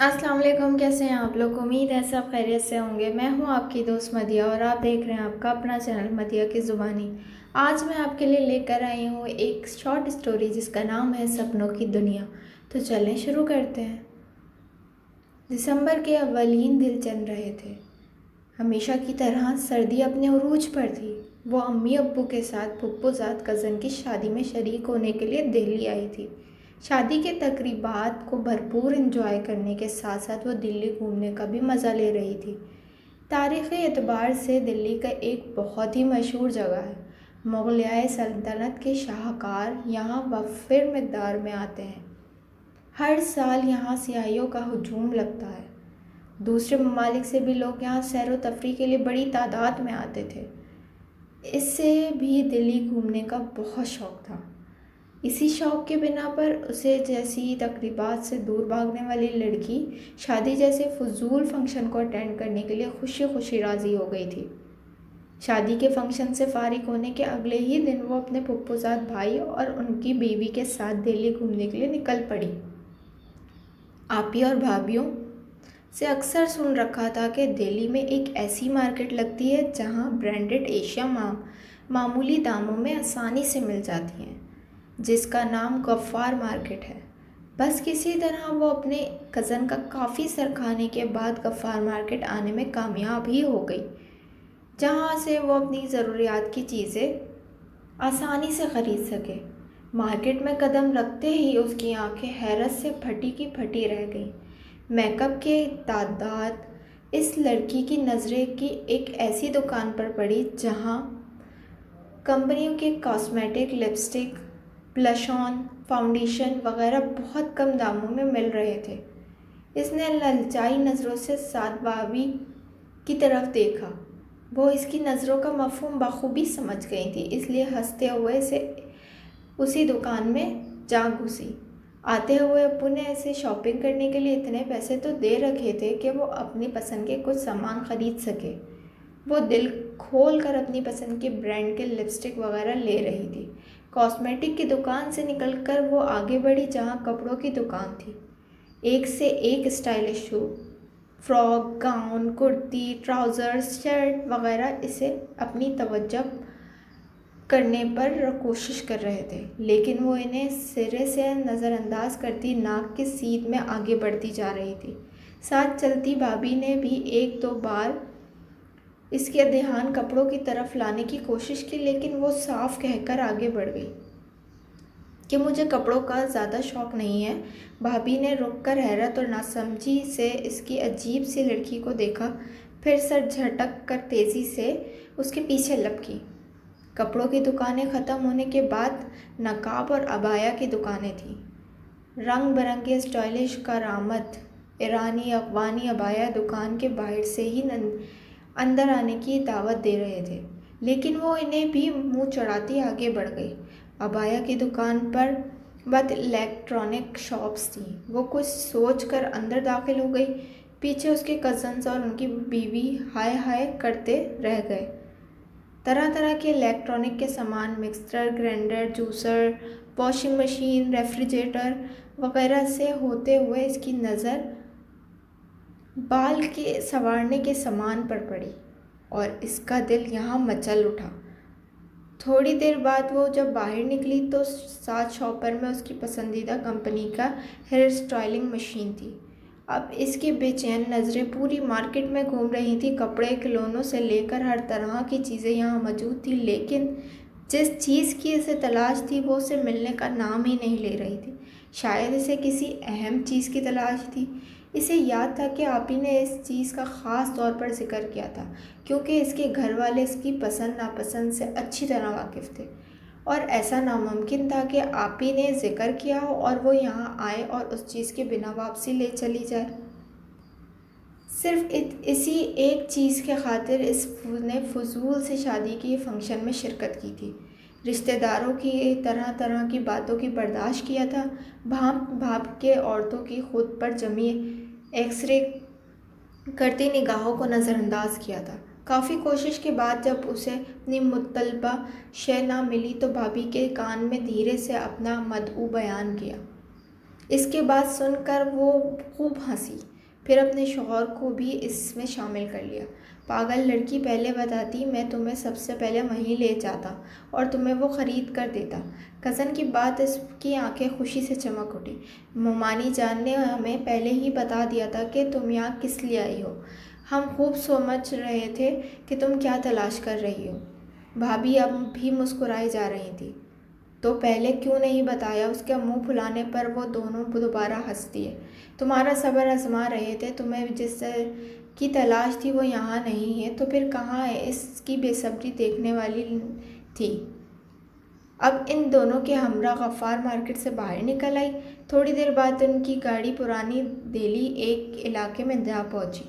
अस्सलाम वालेकुम। कैसे हैं आप लोग? उम्मीद है सब खैरियत से होंगे। मैं हूं आपकी दोस्त मदिया और आप देख रहे हैं आपका अपना चैनल मदिया की ज़ुबानी। आज मैं आपके लिए लेकर आई हूं एक शॉर्ट स्टोरी जिसका नाम है सपनों की दुनिया। तो चलें शुरू करते हैं। दिसंबर के अव्वलीन दिन चल रहे थे। हमेशा की तरह सर्दी अपने उरूज पर थी। वो अम्मी अब्बू के साथ फुप्पोज़ाद कज़न की शादी में शरीक होने के लिए दिल्ली आई थी। शादी के तकरीबात को भरपूर एंजॉय करने के साथ साथ वो दिल्ली घूमने का भी मज़ा ले रही थी। तारीख़ी एतबार से दिल्ली का एक बहुत ही मशहूर जगह है। मुग़लिया सल्तनत के शाहकार यहाँ वफ़ीर मिक़दार में आते हैं। हर साल यहाँ सियाहियों का हुजूम लगता है। दूसरे ममालिक से भी लोग यहाँ सैर व तफरीह के लिए बड़ी तादाद में आते थे। इससे भी दिल्ली घूमने का बहुत शौक़ था। इसी शौक़ के बिना पर उसे जैसी तकरीबात से दूर भागने वाली लड़की शादी जैसे फजूल फंक्शन को अटेंड करने के लिए खुशी खुशी राज़ी हो गई थी। शादी के फंक्शन से फारिग होने के अगले ही दिन वो अपने फुप्पोज़ाद भाई और उनकी बीवी के साथ दिल्ली घूमने के लिए निकल पड़ी। आपी और भाभीियों से अक्सर सुन रखा था कि दिल्ली में एक ऐसी मार्केट लगती है जहां ब्रांडेड एशिया मामूली दामों में आसानी से मिल जाती हैं, जिसका नाम गफ्फार मार्केट है। बस किसी तरह वो अपने कज़न का काफ़ी सर खाने के बाद गफ्फार मार्केट आने में कामयाब ही हो गई, जहां से वो अपनी ज़रूरियात की चीज़ें आसानी से ख़रीद सके। मार्केट में कदम रखते ही उसकी आंखें हैरत से फटी की फटी रह गईं। मेकअप के तादाद इस लड़की की नज़रें की एक ऐसी दुकान पर पड़ी जहां कंपनियों के cosmetic, lipstick, blush on, foundation वगैरह बहुत कम दामों में मिल रहे थे। इसने ललचाई नज़रों से साद भाभी की तरफ देखा। वो इसकी नज़रों का मफ़हूम बखूबी समझ गई थी, इसलिए हंसते हुए से उसी दुकान में जा घुसी। आते हुए अप्पू ने ऐसे शॉपिंग करने के लिए इतने पैसे तो दे रखे थे कि वो अपनी पसंद के कुछ सामान ख़रीद सके। वो दिल खोल कर अपनी पसंद के ब्रांड के लिपस्टिक वगैरह ले रही थी। कॉस्मेटिक की दुकान से निकलकर वो आगे बढ़ी जहाँ कपड़ों की दुकान थी। एक से एक stylish shoot, frock, gown, kurti, trousers, shirt वगैरह इसे अपनी तवज्जो करने पर कोशिश कर रहे थे, लेकिन वो इन्हें सिरे से नज़रअंदाज करती नाक की सीध में आगे बढ़ती जा रही थी। साथ चलती भाभी ने भी एक दो बार इसके ध्यान कपड़ों की तरफ लाने की कोशिश की, लेकिन वो साफ कहकर आगे बढ़ गई कि मुझे कपड़ों का ज़्यादा शौक़ नहीं है। भाभी ने रुककर हैरत और नासमझी से इसकी अजीब सी लड़की को देखा, फिर सर झटक कर तेज़ी से उसके पीछे लपकी। कपड़ों की दुकानें ख़त्म होने के बाद नकाब और अबाया की दुकानें थीं। रंग बिरंगे स्टाइलिश करामत ईरानी अफ़गानी अबाया दुकान के बाहर से ही अंदर आने की दावत दे रहे थे, लेकिन वो इन्हें भी मुंह चढ़ाती आगे बढ़ गई। अबाया की दुकान पर बाद इलेक्ट्रॉनिक शॉप्स थी। वो कुछ सोच कर अंदर दाखिल हो गई। पीछे उसके कज़न्स और उनकी बीवी हाय हाय करते रह गए। तरह तरह के इलेक्ट्रॉनिक के सामान, mixer, grinder, juicer, washing machine, refrigerator वगैरह से होते हुए इसकी नज़र बाल के संवारने के सामान पर पड़ी और इसका दिल यहाँ मचल उठा। थोड़ी देर बाद वो जब बाहर निकली तो साथ शॉपर में उसकी पसंदीदा कंपनी का हेयर स्टाइलिंग मशीन थी। अब इसकी बेचैन नज़रें पूरी मार्केट में घूम रही थी। कपड़े, खिलौनों से लेकर हर तरह की चीज़ें यहाँ मौजूद थी, लेकिन जिस चीज़ की इसे तलाश थी वो उसे मिलने का नाम ही नहीं ले रही थी। शायद इसे किसी अहम चीज़ की तलाश थी। इसे याद था कि आपी ने इस चीज़ का ख़ास तौर पर जिक्र किया था, क्योंकि इसके घर वाले इसकी पसंद नापसंद से अच्छी तरह वाकिफ़ थे और ऐसा नामुमकिन था कि आपी ने जिक्र किया हो और वो यहाँ आए और उस चीज़ के बिना वापसी ले चली जाए। सिर्फ इसी एक चीज़ के खातिर इसने फजूल से शादी के फंक्शन में शिरकत की थी। रिश्तेदारों की तरह तरह की बातों की बर्दाश्त किया था। भाप भाप के औरतों की खुद पर जमी एक्सरे करती निगाहों को नज़रअंदाज किया था। काफ़ी कोशिश के बाद जब उसे अपनी मुतलबा शय ना मिली तो भाभी के कान में धीरे से अपना मदऊ बयान किया। इसके बाद सुनकर वो खूब हंसी। پھر اپنے شوہر کو بھی اس میں شامل کر لیا۔ پاگل لڑکی، پہلے بتاتی میں تمہیں سب سے پہلے وہیں لے جاتا اور تمہیں وہ خرید کر دیتا۔ کزن کی بات اس کی آنکھیں خوشی سے چمک اٹھی۔ مومانی جان نے ہمیں پہلے ہی بتا دیا تھا کہ تم یہاں کس لیے آئی ہو۔ ہم خوب سمجھ رہے تھے کہ تم کیا تلاش کر رہی ہو۔ بھابھی اب بھی مسکرائی جا رہی تھی۔ تو پہلے کیوں نہیں بتایا؟ اس کے منہ پھلانے پر وہ دونوں دوبارہ ہنس دیے۔ تمہارا صبر آزما رہے تھے، تمہیں جس کی تلاش تھی وہ یہاں نہیں ہے تو پھر کہاں ہے؟ اس کی بے صبری دیکھنے والی تھی۔ اب ان دونوں کے ہمراہ غفار مارکیٹ سے باہر نکل آئی۔ تھوڑی دیر بعد ان کی گاڑی پرانی دہلی ایک علاقے میں جا پہنچی۔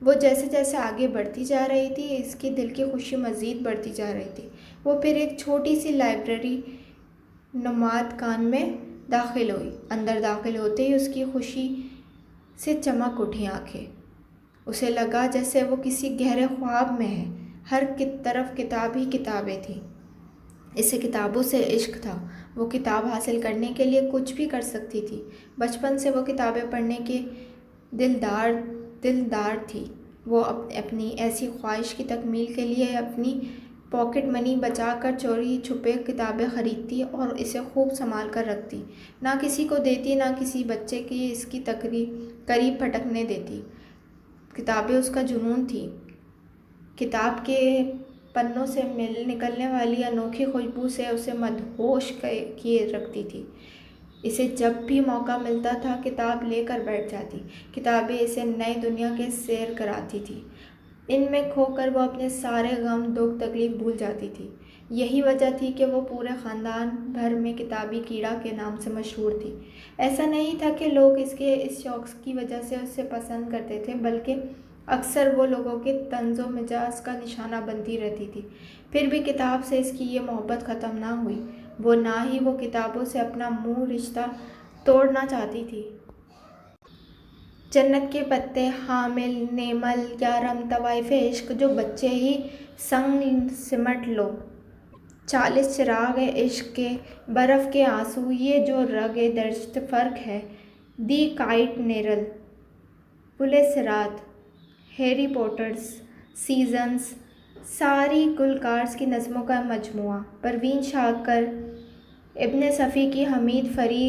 وہ جیسے جیسے آگے بڑھتی جا رہی تھی اس کی دل کی خوشی مزید بڑھتی جا رہی تھی۔ وہ پھر ایک چھوٹی سی لائبریری نماد کان میں داخل ہوئی۔ اندر داخل ہوتے ہی اس کی خوشی سے چمک اٹھی آنکھیں۔ اسے لگا جیسے وہ کسی گہرے خواب میں ہے۔ ہر طرف کتاب ہی کتابیں تھیں۔ اسے کتابوں سے عشق تھا۔ وہ کتاب حاصل کرنے کے لیے کچھ بھی کر سکتی تھی۔ بچپن سے وہ کتابیں پڑھنے کی دلدار تھی۔ وہ اپنی ایسی خواہش کی تکمیل کے لیے اپنی پاکٹ منی بچا کر چوری چھپے کتابیں خریدتی اور اسے خوب سنبھال کر رکھتی۔ نہ کسی کو دیتی، نہ کسی بچے کی اس کی قریب پھٹکنے دیتی۔ کتابیں اس کا جنون تھی۔ کتاب کے پنوں سے نکلنے والی انوکھی خوشبو سے اسے مدہوش کیے رکھتی تھی۔ اسے جب بھی موقع ملتا تھا کتاب لے کر بیٹھ جاتی۔ کتابیں اسے نئی دنیا کے سیر کراتی تھی۔ ان میں کھو کر وہ اپنے سارے غم، دکھ، تکلیف بھول جاتی تھی۔ یہی وجہ تھی کہ وہ پورے خاندان بھر میں کتابی کیڑا کے نام سے مشہور تھی۔ ایسا نہیں تھا کہ لوگ اس شوق کی وجہ سے اسے پسند کرتے تھے، بلکہ اکثر وہ لوگوں کے طنز و مزاج کا نشانہ بنتی رہتی تھی۔ پھر بھی کتاب سے اس کی یہ محبت ختم نہ ہوئی۔ وہ نہ ہی وہ کتابوں سے اپنا منہ رشتہ توڑنا چاہتی تھی۔ جنت کے پتے، حامل، نیمل، یارم، طوائف عشق، جو بچے ہی سنگ سمٹ لو، 40 چراغ عشق کے، برف کے آنسو، یہ جو رگ درشت فرق ہے، دی کائٹ نیرل، پلِ صراط، ہیری پوٹرز، سیزنز، ساری گلوکارز کی نظموں کا مجموعہ، پروین شاکر، ابن صفی کی حمید فری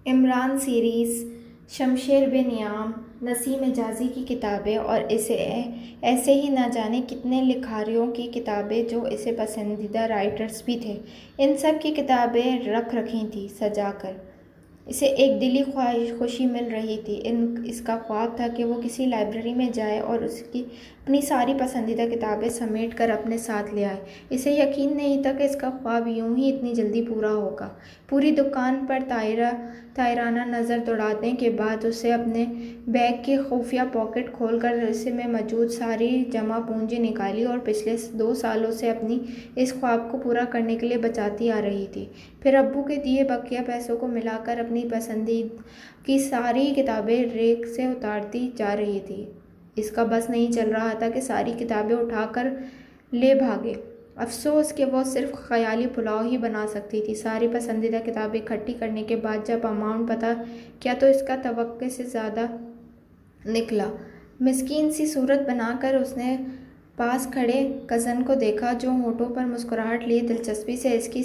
عمران سیریز، شمشیر بن یام، نسیم حجازی کی کتابیں اور ایسے ہی نہ جانے کتنے لکھاریوں کی کتابیں جو اسے پسندیدہ رائٹرز بھی تھے، ان سب کی کتابیں رکھ رکھی تھیں سجا کر۔ اسے ایک دلی خوشی مل رہی تھی۔ اس کا خواب تھا کہ وہ کسی لائبریری میں جائے اور اس کی اپنی ساری پسندیدہ کتابیں سمیٹ کر اپنے ساتھ لے آئے۔ اسے یقین نہیں تھا کہ اس کا خواب یوں ہی اتنی جلدی پورا ہوگا۔ پوری دکان پر طائرانہ نظر دوڑانے کے بعد اسے اپنے بیگ کی خفیہ پاکٹ کھول کر اس میں موجود ساری جمع پونجی نکالی اور پچھلے 2 سالوں سے اپنی اس خواب کو پورا کرنے کے لیے بچاتی آ رہی تھی۔ پھر ابو کے دیے بقیہ پیسوں کو ملا کر اپنی پسندیدہ کی ساری کتابیں ریک سے اتارتی جا رہی تھی۔ اس کا بس نہیں چل رہا تھا کہ ساری کتابیں اٹھا کر لے بھاگے۔ افسوس کہ وہ صرف خیالی پلاؤ ہی بنا سکتی تھی۔ ساری پسندیدہ کتابیں اکٹھی کرنے کے بعد جب اماؤنٹ پتہ کیا تو اس کا توقع سے زیادہ نکلا۔ مسکین سی صورت بنا کر اس نے پاس کھڑے کزن کو دیکھا جو ہونٹوں پر مسکراہٹ لیے دلچسپی سے اس کی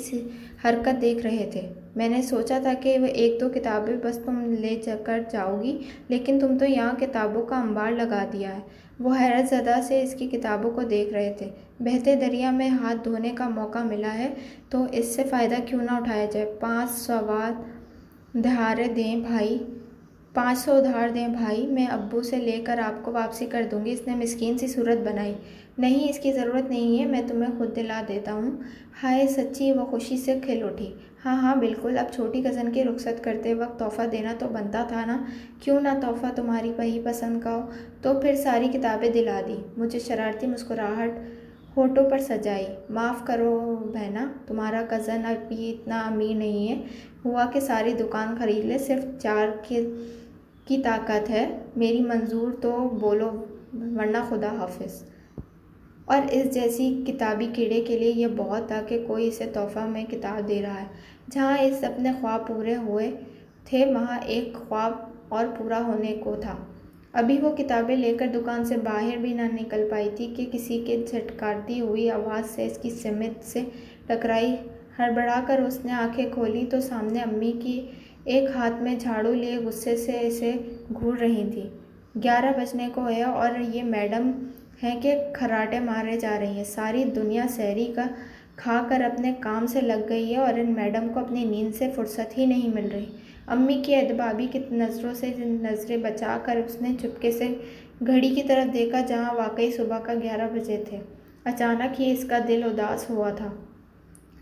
حرکت دیکھ رہے تھے۔ میں نے سوچا تھا کہ وہ 1-2 کتابیں بس تم لے کر جاؤ گی، لیکن تم تو یہاں کتابوں کا انبار لگا دیا ہے۔ وہ حیرت زدہ سے اس کی کتابوں کو دیکھ رہے تھے۔ بہتے دریا میں ہاتھ دھونے کا موقع ملا ہے تو اس سے فائدہ کیوں نہ اٹھایا جائے۔ 500 ادھار دیں بھائی، میں ابو سے لے کر آپ کو واپسی کر دوں گی۔ اس نے مسکین سی صورت بنائی۔ نہیں، اس کی ضرورت نہیں ہے، میں تمہیں خود دلا دیتا ہوں۔ ہائے سچی! وہ خوشی سے کھل اٹھی۔ ہاں بالکل، اب چھوٹی کزن کی رخصت کرتے وقت تحفہ دینا تو بنتا تھا نا۔ کیوں نہ تحفہ تمہاری وہی پسند کا ہو؟ تو پھر ساری کتابیں دلا دی۔ مجھے شرارتی مسکراہٹ ہونٹوں پر سجائی۔ معاف کرو بہنا، تمہارا کزن ابھی اتنا امیر نہیں ہے ہوا کہ ساری دکان خرید لے۔ صرف 4 کی طاقت ہے۔ میری منظور تو بولو، ورنہ خدا حافظ۔ اور اس جیسی کتابی کیڑے کے لیے یہ بہت تھا کہ کوئی اسے تحفہ میں کتاب دے رہا ہے۔ جہاں اس اپنے خواب پورے ہوئے تھے وہاں ایک خواب और पूरा होने को था। अभी वो किताबें लेकर दुकान से बाहर भी ना निकल पाई थी कि किसी के झटकारती हुई आवाज़ से इसकी सिमट से टकराई। हड़बड़ाकर उसने आंखें खोली तो सामने अम्मी की एक हाथ में झाड़ू लिए गुस्से से इसे घूर रही थी। 11 बजने को है और ये मैडम है कि खर्राटे मारे जा रही है। सारी दुनिया सहरी का खा कर अपने काम से लग गई है और इन मैडम को अपनी नींद से फुर्सत ही नहीं मिल रही। अम्मी की अदबाबी की नज़रों से नज़रें बचा कर उसने चुपके से घड़ी की तरफ देखा जहाँ वाकई सुबह का 11 बजे थे। अचानक ही इसका दिल उदास हुआ था।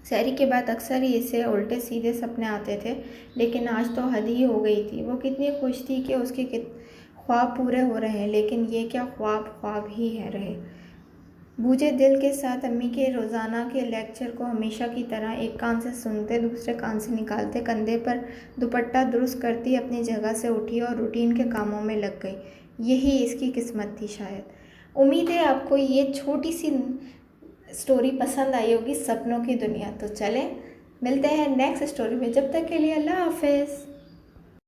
सहरी के बाद अक्सर ही इसे उल्टे सीधे सपने आते थे, लेकिन आज तो हद ही हो गई थी। वो कितनी खुश थी कि उसके ख्वाब पूरे हो रहे हैं, लेकिन ये क्या ख्वाब ख्वाब ही है रहे। बूझे दिल के साथ अम्मी के रोज़ाना के लेक्चर को हमेशा की तरह एक कान से सुनते दूसरे कान से निकालते, कंधे पर दुपट्टा दुरुस्त करती अपनी जगह से उठी और रूटीन के कामों में लग गई। यही इसकी किस्मत थी शायद। उम्मीद है आपको ये छोटी सी स्टोरी पसंद आई होगी, सपनों की दुनिया। तो चलें मिलते हैं नेक्स्ट स्टोरी में, जब तक के लिए अल्लाह हाफिज़।